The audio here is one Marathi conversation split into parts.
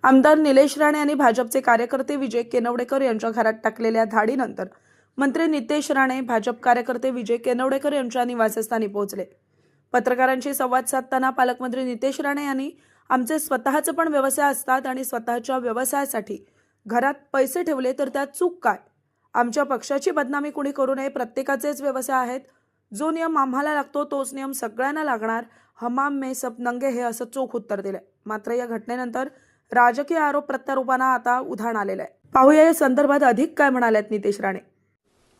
आमदार निलेश राणे यांनी भाजपचे कार्यकर्ते विजय केनवडेकर यांच्या घरात टाकलेल्या धाडीनंतर मंत्री नितेश राणे भाजप कार्यकर्ते विजय केनवडेकर यांच्या निवासस्थानी पोहोचले। पत्रकारांशी संवाद साधताना पालकमंत्री नितेश राणे यांनी आमचे स्वतःचे पण व्यवसाय असतात आणि स्वतःच्या व्यवसायासाठी घरात पैसे ठेवले तर त्यात चूक काय? आमच्या पक्षाची बदनामी कोणी करू नये, प्रत्येकाचेच व्यवसाय आहेत, जो नियम आम्हाला लागतो तोच नियम सगळ्यांना लागणार, हमाम में सब नंगे हे असं चोख उत्तर दिले। मात्र या घटनेनंतर राजकीय आरोप प्रत्यारोपांना आता उधाण आलेलं आहे। पाहूया या संदर्भात अधिक काय म्हणालेत नितेश राणे।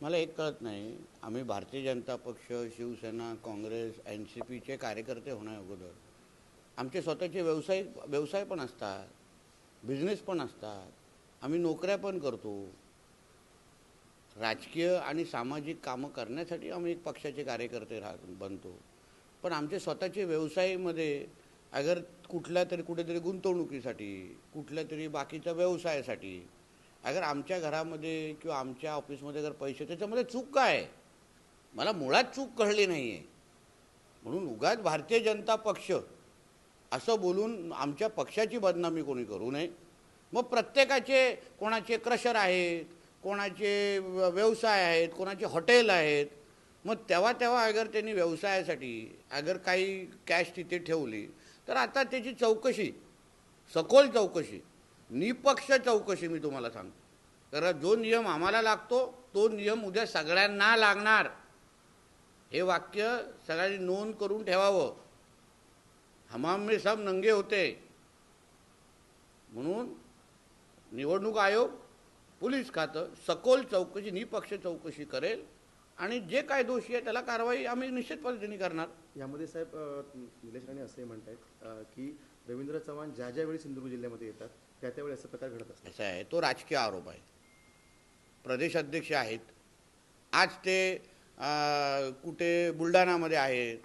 मला एक कळत नाही, आम्ही भारतीय जनता पक्ष, शिवसेना, काँग्रेस, NCPचे कार्यकर्ते होण्याअगोदर आमचे स्वतःचे व्यवसाय पण असतात, बिझनेस पण असतात, आम्ही नोकऱ्या पण करतो, राजकीय आणि सामाजिक कामं करण्यासाठी आम्ही एक पक्षाचे कार्यकर्ते बनतो। पण आमचे स्वतःचे व्यवसायामध्ये अगर कुठेतरी गुंतवणुकीसाठी, कुठल्या तरी बाकीच्या व्यवसायासाठी अगर आमच्या घरामध्ये किंवा आमच्या ऑफिसमध्ये अगर पैसे, त्याच्यामध्ये चूक काय आहे? मला मुळात चूक कळली नाही आहे। म्हणून उगाच भारतीय जनता पक्ष असं बोलून आमच्या पक्षाची बदनामी कोणी करू नये। मग प्रत्येकाचे, कोणाचे क्रशर आहेत, कोणाचे व्यवसाय आहेत, कोणाचे हॉटेल आहेत, मग तेव्हा अगर त्यांनी व्यवसायासाठी अगर काही कॅश तिथे ठेवली तर आता त्याची चौकशी, सखोल चौकशी, निपक्ष चौकशी मी तुम्हाला सांगतो। कारण जो नियम आम्हाला लागतो तो नियम उद्या सगळ्यांना लागणार, हे वाक्य सगळ्यांनी नोंद करून ठेवावं। हमाम में सब नंगे होते। म्हणून निवडणूक आयोग, पोलीस खातं सखोल चौकशी, निपक्ष चौकशी करेल आणि जे काय दोषी आहे त्याला कारवाई आम्ही निश्चित पद्धतीने करणार। यामध्ये साहेब निलेश राणे असे म्हणतात की रवींद्र चव्हाण ज्या वेळी सिंधुदुर्ग जिल्ह्यामध्ये येतात त्यावेळी असा प्रकार घडत असतो। असं आहे, तो राजकीय आरोप आहे। प्रदेश अध्यक्ष आहेत, आज ते कुठे बुलढाणामध्ये आहेत,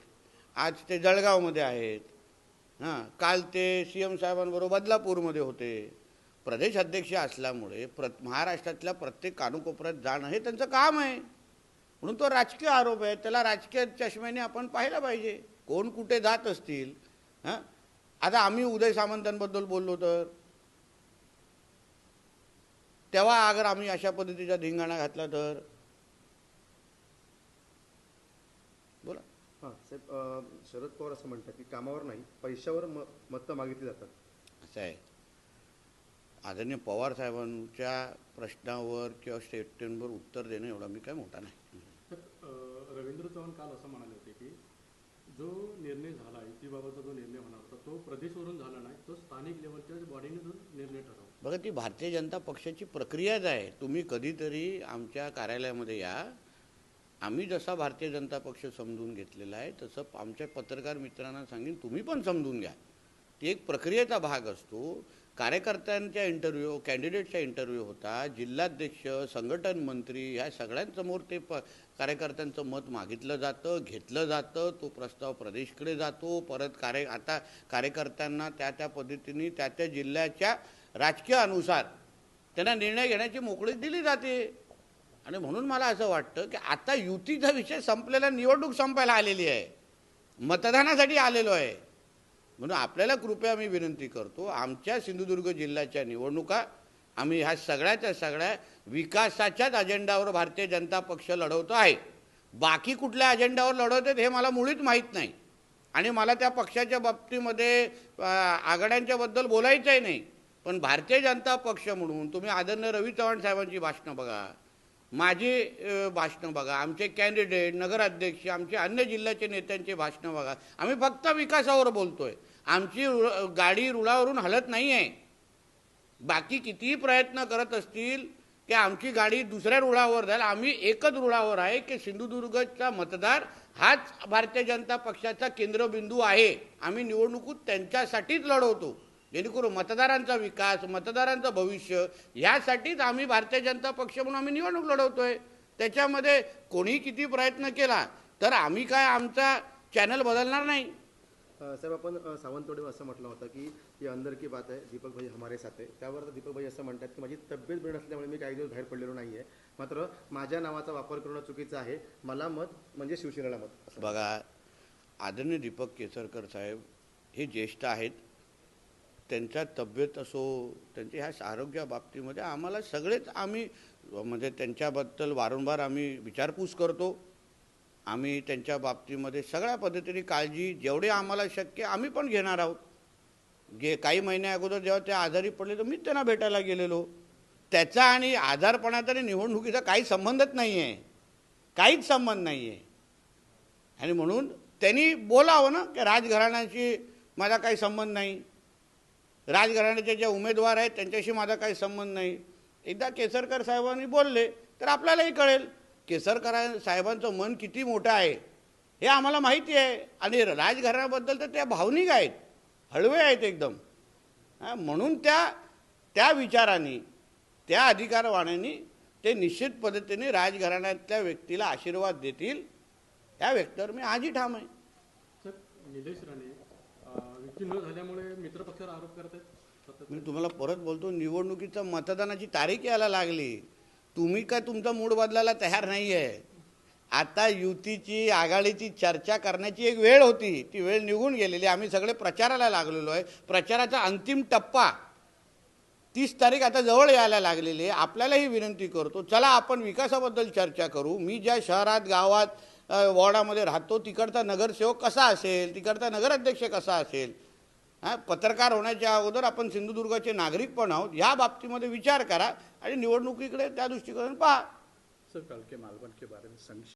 आज ते जळगावमध्ये आहेत, काल ते CM साहेबांबरोबर बदलापूरमध्ये होते। प्रदेश अध्यक्ष असल्यामुळे महाराष्ट्रातल्या प्रत्येक कानाकोपऱ्यात जाणं हे त्यांचं काम आहे। म्हणून तो राजकीय आरोप आहे, त्याला राजकीय चष्म्याने आपण पाहिलं पाहिजे, कोण कुठे जात असतील। आता आम्ही उदय सामंतांबद्दल बोललो तर तेव्हा अगर आम्ही अशा पद्धतीचा धिंगाणा घातला तर बोला। हां साहेब, शरद पवार असं म्हणतात की कामावर नाही पैशावर मतं मागितली जातात। असं आहे, आदरणीय पवार साहेबांच्या प्रश्नावर किंवा स्टेटमेंटवर उत्तर देणं एवढा मी काय मोठा नाही। रवींद्र चव्हाण काल असं म्हणाले होते की जो निर्णय झाला, युतीबाबतचा जो निर्णय होणार होता तो प्रदेशवरून झाला नाही, तो स्थानिक लेवलच्या बॉडीने जो निर्णय ठरवला। बघा, ती भारतीय जनता पक्षाची प्रक्रियाच आहे। तुम्ही कधीतरी आमच्या कार्यालयामध्ये या, आम्ही जसा भारतीय जनता पक्ष समजून घेतलेला आहे तसं आमच्या पत्रकार मित्रांना सांगेन, तुम्ही पण समजून घ्या। ती एक प्रक्रियेचा भाग असतो। कार्यकर्त्यांच्या इंटरव्ह्यू, कॅन्डिडेटचा इंटरव्ह्यू होता, जिल्हाध्यक्ष, संघटन मंत्री ह्या सगळ्यांसमोर ते कार्यकर्त्यांचं मत मागितलं जातं, घेतलं जातं, तो प्रस्ताव प्रदेशकडे जातो, परत आता कार्यकर्त्यांना त्या पद्धतीने त्या जिल्ह्याच्या राजकीय अनुसार त्यांना निर्णय घेण्याची मोकळीक दिली जाते। आणि म्हणून मला असं वाटतं की आता युतीचा विषय संपलेला, निवडणूक संपायला आलेली आहे, मतदानासाठी आलेलो आहे। म्हणून आपल्याला कृपया मी विनंती करतो, आमच्या सिंधुदुर्ग जिल्ह्याच्या निवडणुका आम्ही ह्या सगळ्या विकासाच्याच अजेंडावर भारतीय जनता पक्ष लढवतो आहे। बाकी कुठल्या अजेंडावर लढवतात हे मला मुळीच माहीत नाही आणि मला त्या पक्षाच्या बाबतीमध्ये आघाड्यांच्याबद्दल बोलायचंही नाही। पण भारतीय जनता पक्ष म्हणून तुम्ही आदरणीय रवी चव्हाण साहेबांची भाषणं बघा, माझी भाषणं बघा, आमचे कॅन्डिडेट, नगराध्यक्ष, आमचे अन्य जिल्ह्याचे नेत्यांचे भाषणं बघा, आम्ही फक्त विकासावर बोलतोय। आमची गाडी रुळावरून हलत नाही आहे। बाकी कितीही प्रयत्न करत असतील की आमची गाडी दुसऱ्या रुळावर जाईल, आम्ही एकच रुळावर आहे की सिंधुदुर्गचा मतदार हाच भारतीय जनता पक्षाचा केंद्रबिंदू आहे। आम्ही निवडणुकीत त्यांच्यासाठीच लढवतो, जेणेकरून मतदारांचा विकास, मतदारांचं भविष्य यासाठीच आम्ही भारतीय जनता पक्ष म्हणून आम्ही निवडणूक लढवतोय। त्याच्यामध्ये कोणी किती प्रयत्न केला तर आम्ही काय आमचा चॅनल बदलणार नाही। साहेब, आपण सावंतवाडी असं म्हटलं होतं की ही अंदर की बात आहे, दीपक भाई हमारे साथ आहे। त्यावर दीपक भाई असं म्हणतात की माझी तब्येत बरी नसल्यामुळे मी काही दिवस बाहेर पडलेलो नाही आहे, मात्र माझ्या नावाचा वापर करणं चुकीचं आहे, मला मत म्हणजे शिवसेनेला मत। बघा, आदरणीय दीपक केसरकर साहेब हे ज्येष्ठ आहेत, त्यांच्या तब्येत असो, त्यांच्या ह्या आरोग्या बाबतीमध्ये आम्हाला सगळेच आम्ही म्हणजे त्यांच्याबद्दल वारंवार आम्ही विचारपूस करतो. आम्ही त्यांच्या बाबतीमध्ये सगळ्या पद्धतीने काळजी जेवढे आम्हाला शक्य आम्ही पण घेणार आहोत. काही महिन्या अगोदर जेव्हा ते आजारी पडले तर मीच त्यांना भेटायला गेलेलो. त्याचा आणि आजारपणाचा आणि निवडणुकीचा काही संबंधच नाही आहे, काहीच संबंध नाही आहे. आणि म्हणून त्यांनी बोलावं ना की राजघराण्याशी माझा काही संबंध नाही, राजघराण्याचे जे उमेदवार आहेत त्यांच्याशी माझा काही संबंध नाही. एकदा केसरकर साहेबांनी बोलले तर आपल्यालाही कळेल केसरकर साहेबांचं मन किती मोठं आहे हे आम्हाला माहिती आहे. आणि राजघराण्याबद्दल तर त्या भावनिक आहेत, हळवे आहेत एकदम. म्हणून त्या विचारांनी, त्या अधिकारवाण्यांनी ते निश्चित पद्धतीने राजघराण्यातल्या व्यक्तीला आशीर्वाद देतील या व्यक्तीवर मी आजही ठाम आहे. सर, निलेश राणे युती न झाल्यामुळे मित्रपक्षावर आरोप करत आहेत. मी तुम्हाला परत बोलतो, निवडणुकीचं मतदानाची तारीख यायला लागली, तुम्ही काय तुमचा मूड बदलायला तयार नाही आहे. आता युतीची आघाडीची चर्चा करण्याची एक वेळ होती, ती वेळ निघून गेलेली. आम्ही सगळे प्रचाराला लागलेलो आहे. प्रचाराचा अंतिम टप्पा 30 तारीख आता जवळ यायला लागलेली आहे. आपल्यालाही विनंती करतो, चला आपण विकासाबद्दल चर्चा करू. मी ज्या शहरात गावात वॉर्डामध्ये राहतो तिकडचा नगरसेवक कसा असेल, तिकडचा नगराध्यक्ष कसा असेल, पत्रकार होण्याच्या अगोदर आपण सिंधुदुर्गाचे नागरिक पण आहोत. या बाबतीमध्ये विचार करा आणि निवडणुकीकडे त्या दृष्टिकोनातून पहा. सर, कल के मालवन के बारे में संक्षिप्त